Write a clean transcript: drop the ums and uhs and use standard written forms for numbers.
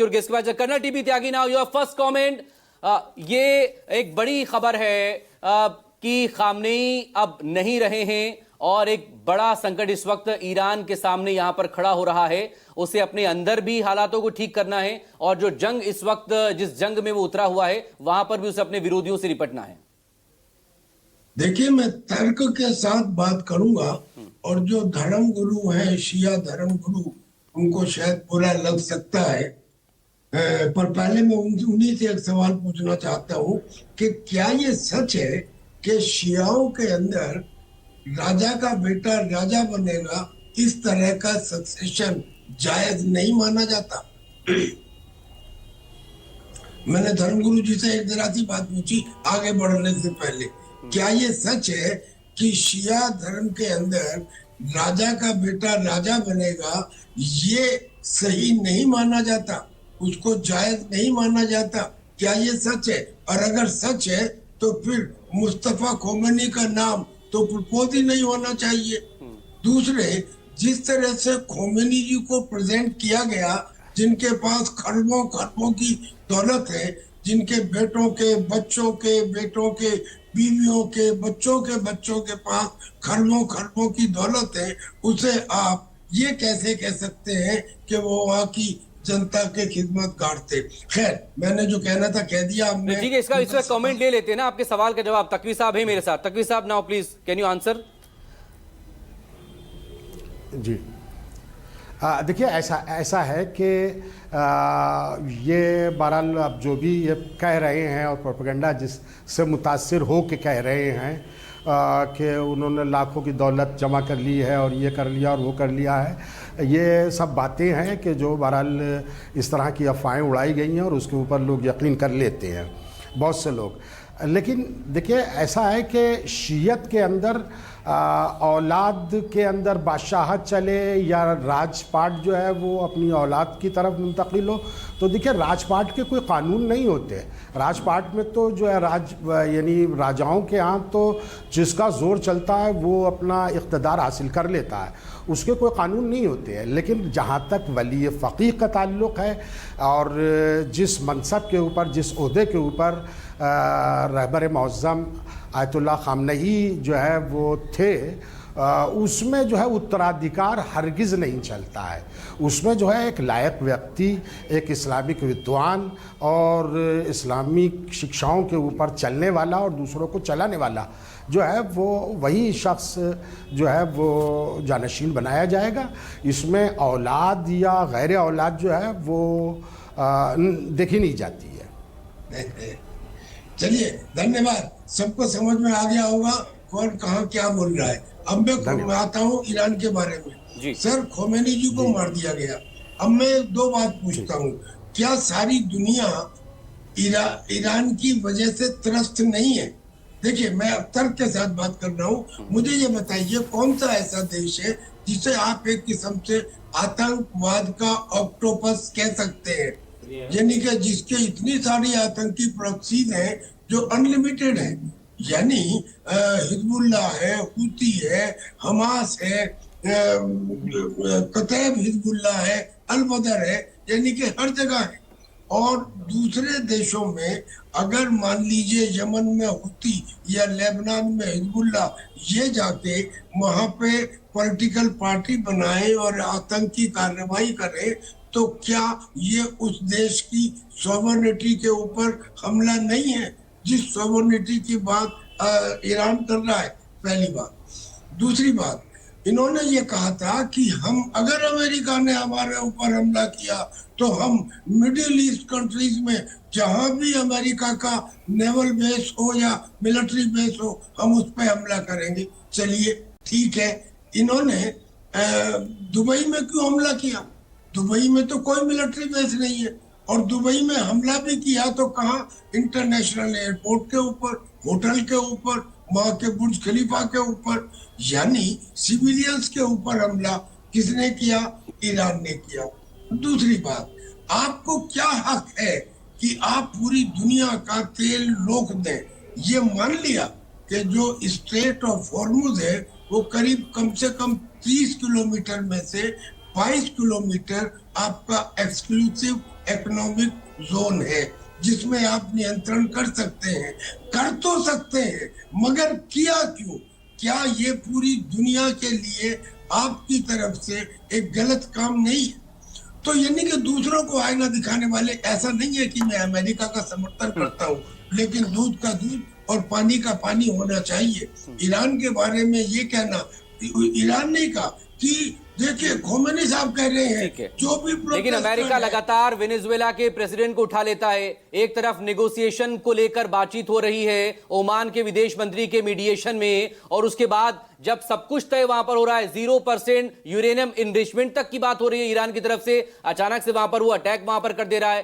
और गेस्ट के बाद colonel TP Tyagi, now your first comment. ये एक बड़ी खबर है कि खामनेई अब नहीं रहे हैं और एक बड़ा संकट इस वक्त ईरान के सामने यहां पर खड़ा हो रहा है। उसे अपने अंदर भी हालातों को ठीक करना है और जो जंग इस वक्त जिस जंग में वो उतरा हुआ है वहां पर भी उसे अपने विरोधियों से निपटना है। देखिए, मैं तर्क के साथ बात करूंगा और जो धर्म गुरु हैं, शिया धर्म गुरु, उनको शायद बुरा लग सकता है, पर पहले मैं उन्हीं से एक सवाल पूछना चाहता हूं कि क्या ये सच है कि शियाओं के अंदर राजा का बेटा राजा बनेगा, इस तरह का सक्सेशन जायज नहीं माना जाता? मैंने धर्मगुरु जी से एक जरा सी बात पूछी आगे बढ़ने से पहले, क्या ये सच है कि शिया धर्म के अंदर राजा का बेटा राजा बनेगा, ये सही नहीं माना जाता, उसको जायज नहीं माना जाता? क्या ये सच है? और अगर सच है तो फिर मुस्तफा खोमेनी का नाम तो प्रपोज ही नहीं होना चाहिए। दूसरे, जिस तरह से खोमेनी जी को प्रेजेंट किया गया, जिनके पास खरबों खरबों की दौलत है, जिनके बेटों के बच्चों के बेटों के बीवियों के बच्चों के पास खरबों खरबों की दौलत है, उसे आप ये कैसे कह सकते हैं कि वो वहाँ की जनता के खिदमत गाड़ते? खैर, मैंने जो कहना था कह दिया हमने। ठीक है, इसका कमेंट ले लेते हैं ना, आपके सवाल का जवाब। तकवी साहब है मेरे साथ। Taqvi sahab, now please can you answer? जी, देखिए, ऐसा है कि ये बहरहाल अब जो भी ये कह रहे हैं और प्रोपेगेंडा जिससे मुतासिर हो के कह रहे हैं कि उन्होंने लाखों की दौलत जमा कर ली है और ये कर लिया और वो कर लिया है, ये सब बातें हैं कि जो बहरहाल इस तरह की अफवाहें उड़ाई गई हैं और उसके ऊपर लोग यकीन कर लेते हैं, बहुत से लोग। लेकिन देखिए, ऐसा है कि शीयत के अंदर औलाद के अंदर बादशाहत चले या राजपाट जो है वो अपनी औलाद की तरफ मुंतकिल हो, तो देखिए, राजपाट के कोई कानून नहीं होते। राजपाट में तो जो है यानी राजाओं के यहाँ तो जिसका ज़ोर चलता है वो अपना इक़्तिदार हासिल कर लेता है, उसके कोई कानून नहीं होते हैं। लेकिन जहाँ तक वली फ़क़ीह का ताल्लुक़ है और जिस मनसब के ऊपर, जिस ओहदे के ऊपर रहबर मुअज़्ज़म आयतुल्लाह ख़ामनेई जो है वो थे, उसमें जो है उत्तराधिकार हरगिज़ नहीं चलता है। उसमें जो है एक लायक व्यक्ति, एक इस्लामिक विद्वान और इस्लामिक शिक्षाओं के ऊपर चलने वाला और दूसरों को चलाने वाला जो है वो वही शख्स जो है वो जानशीन बनाया जाएगा। इसमें औलाद या गैर औलाद जो है वो देखी नहीं जाती है। चलिए, धन्यवाद। सबको समझ में आ गया होगा कौन कहाँ क्या बोल रहा है। अब मैं आता हूँ ईरान के बारे में। सर, खोमेनी जी को मार दिया गया। अब मैं दो बात पूछता हूँ, क्या सारी दुनिया ईरान की वजह से त्रस्त नहीं है? देखिए, मैं अब तर्क के साथ बात कर रहा हूँ। मुझे ये बताइए, कौन सा ऐसा देश है जिसे आप एक किस्म से आतंकवाद का ऑक्टोपस कह सकते हैं, यानी कि जिसके इतनी सारी आतंकी प्रॉक्सीज हैं जो अनलिमिटेड है? यानी हिजबुल्लाह है, हुती है, हमास है, कतैब हिजबुल्लाह है, अल-बदर है, यानी कि हर जगह है। और दूसरे देशों में अगर मान लीजिए यमन में हुती या लेबनान में हिजबुल्लाह, ये जाके वहाँ पे पॉलिटिकल पार्टी बनाए और आतंकी कार्रवाई करे, तो क्या ये उस देश की सॉवरेनिटी के ऊपर हमला नहीं है, जिस सॉवरेनिटी की बात ईरान कर रहा है? पहली बात। दूसरी बात, इन्होंने ये कहा था कि हम, अगर अमेरिका ने हमारे ऊपर हमला किया तो हम मिडिल ईस्ट कंट्रीज में जहां भी अमेरिका का नेवल बेस हो या मिलिट्री बेस हो, हम उस पर हमला करेंगे। चलिए, ठीक है। इन्होंने दुबई में क्यों हमला किया? दुबई में तो कोई मिलिट्री बेस नहीं है, और दुबई में हमला भी किया तो कहाँ? इंटरनेशनल एयरपोर्ट के ऊपर, होटल के ऊपर, वहाँ के बुर्ज खलीफा के ऊपर, यानी सिविलियंस के ऊपर हमला किसने किया? ईरान ने किया। दूसरी बात, आपको क्या हक है कि आप पूरी दुनिया का तेल रोक दें? ये मान लिया कि जो स्ट्रेट ऑफ हॉर्मुज है वो करीब कम से कम 30 किलोमीटर में से 22 किलोमीटर आपका एक्सक्लूसिव इकोनॉमिक जोन है जिसमें आप नियंत्रण कर सकते हैं, कर तो सकते हैं, मगर किया क्यों? क्या ये पूरी दुनिया के लिए आपकी तरफ से एक गलत काम नहीं है? तो यानी कि दूसरों को आईना दिखाने वाले, ऐसा नहीं है कि मैं अमेरिका का समर्थन करता हूँ, लेकिन दूध का दूध और पानी का पानी होना चाहिए। ईरान के बारे में ये कहना, ईरान ने कहा कि देखिए खोमेनी साहब कह रहे हैं ठीक है, जो भी लेकिन अमेरिका लगातार वेनेजुएला के प्रेसिडेंट को उठा लेता है। एक तरफ नेगोशिएशन को लेकर बातचीत हो रही है ओमान के विदेश मंत्री के मीडिएशन में, और उसके बाद जब सब कुछ तय वहां पर हो रहा है, 0% यूरेनियम इनरिचमेंट तक की बात हो रही है ईरान की तरफ से, अचानक से वहां पर वो अटैक वहां पर कर दे रहा है।